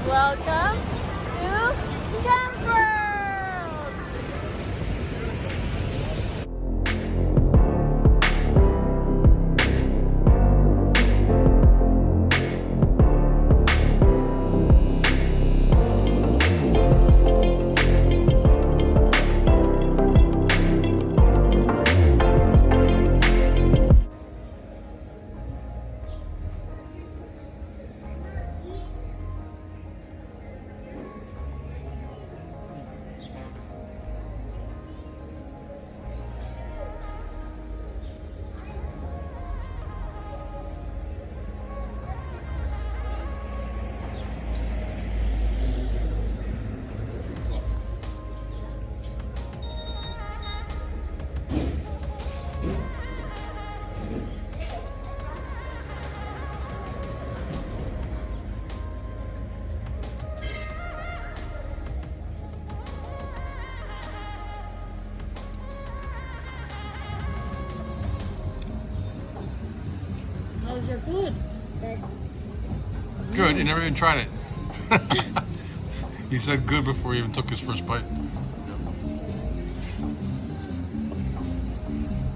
Welcome to Cam's World! How's your food? Good. Good, you never even tried it. He said good before he even took his first bite.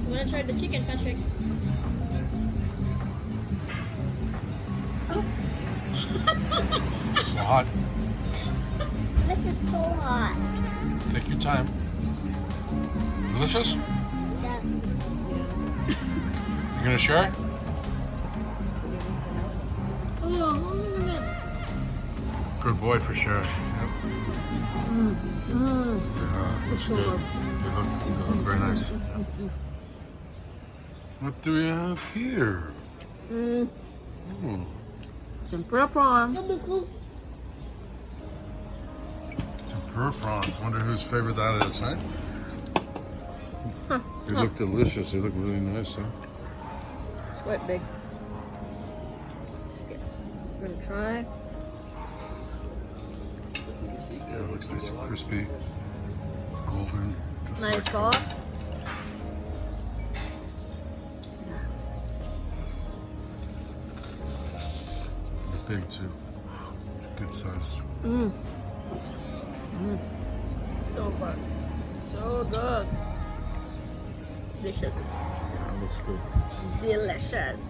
You wanna try the chicken, Patrick? Oh. So hot. This is so hot. Take your time. Delicious? Yeah. You gonna share? Good boy for sharing. Yep. Yeah, that's good. They look very nice. What do we have here? Tempura prawn. Tempura prawns. Wonder whose favorite that is, right? They look delicious. They look really nice, huh? It's quite big. We're gonna try. Yeah, it looks nice and crispy, golden. Just Nice like sauce. They're big too. It's a good size. So good. So good. Delicious. Yeah, it looks good. Delicious.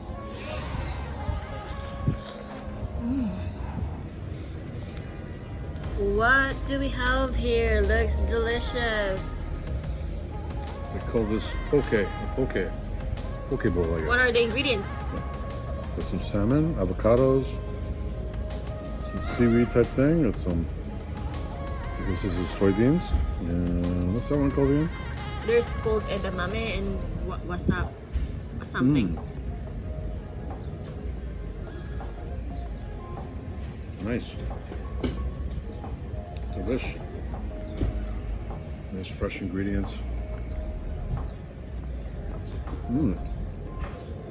What do we have here? Looks delicious. They call this poke bowl, I guess. What are the ingredients? There's some salmon, avocados, some seaweed type thing, and some. I guess this is soybeans. And what's that one called again? There's called edamame and wasap or something. Nice. Delish. Nice fresh ingredients.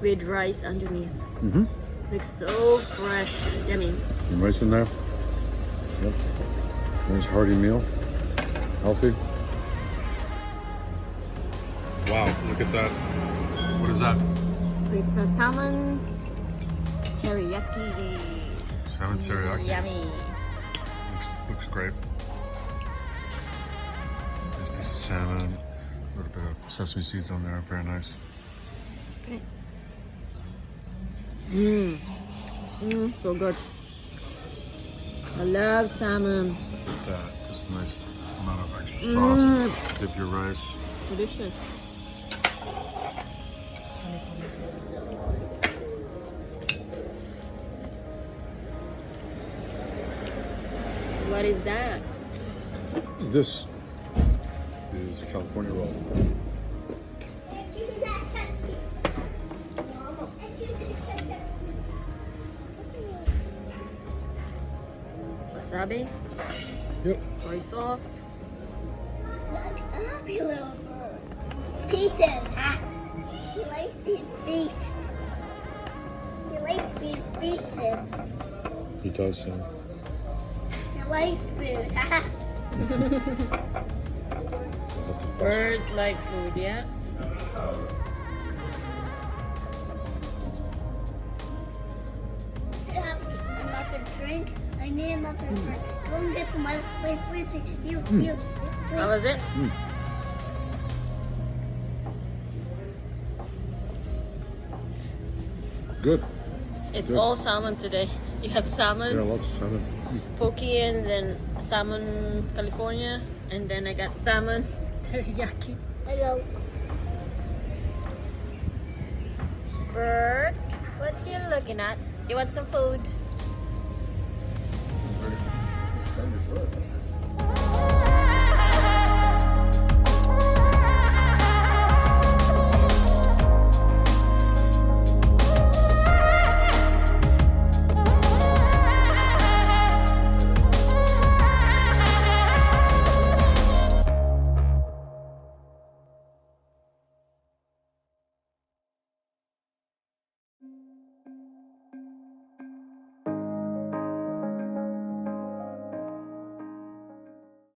With rice underneath. Looks so fresh. Yummy. Some rice in there. Yep. Nice hearty meal. Healthy. Wow, look at that. What is that? It's a salmon teriyaki. Salmon teriyaki. Yummy. Looks great. Nice piece of salmon. A little bit of sesame seeds on there. Very nice. So good. I love salmon. Look at that. Just a nice amount of extra sauce. Dip your rice. Delicious. What is that? This is a California roll. Wasabi? Yep. Soy sauce? Look up, you little bird. Peter, huh? He likes being feet. He likes being featured. He does. He likes food, huh? Birds like food, yeah? You have another drink? I need another one. Go and get some other. Wait, you. How was it? Good. It's Good. all salmon today. You have salmon, Yeah, lots of salmon. poke, and then salmon California, and then I got salmon teriyaki. Hello. Bert, what you looking at? You want some food? Very excited for it.